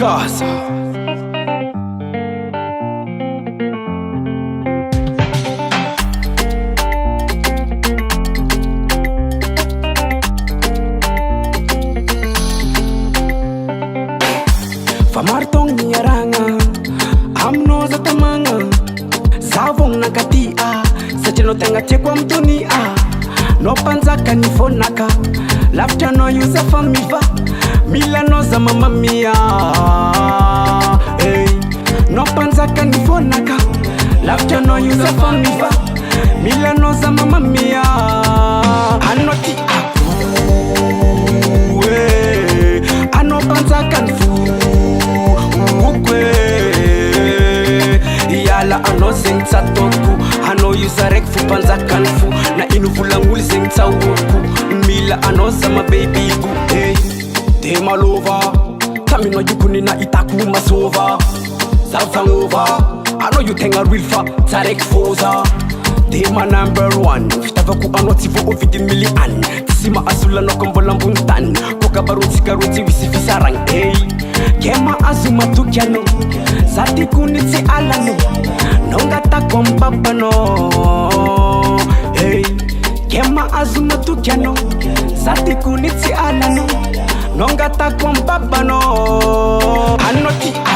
Gaza. Famartong niaranga amno za tamanga zavong nakatia satria no tegna tiako amtony no panjaka ny vonaka lavitra anao io za fa miva mila anao za mamamia no panjaka ny vonaka lavitra anao io za fa miva mila anao za mamamia anao tiako anao panjaka ny iala anao zegny tsy ataoko anao io za raiky fo mpanjakany fo na ino volagnoly zegny tsy ahoako mila anao za mabebiko de malova taminao io kony na hitako masova zaho zagnova anao io tegna real fa tsy raiky foza de ma number 1 fitavako anao tsy vo ovidy miliany tsy mahazolanao ko mbola ambony tany koka barontsika ro tsy wisy fisaragny ke mahazo matoky anao za tikony tsy alanao nongatako amy babanao ke mahazo matoky anao za tikony tsy alanao nongatako amy babanao anao tiako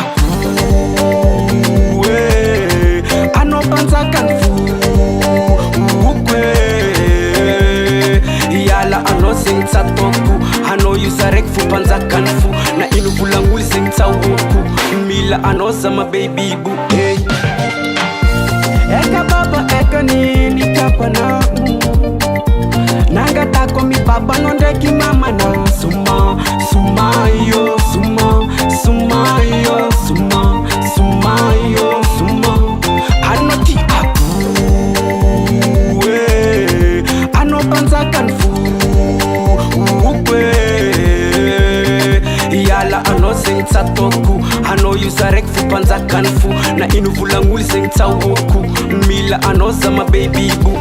anao panjakany iala anao zegny tsy ataoko anao io za raiky fo mpanjakany fo na ino volagnoly zegny tsy ahoako mila anao za mabebiko eka baba eka nini kapana nangatako amy babanao ndraiky mamana suma suma yo suma suma yo suma suma yo suma anao tiako anao panjakany fo iala anao zegny tsy ataoko anao io za raiky fo mpanjakany fo na ino volagnoly zegny tsy ahoako mila anao za mabebiko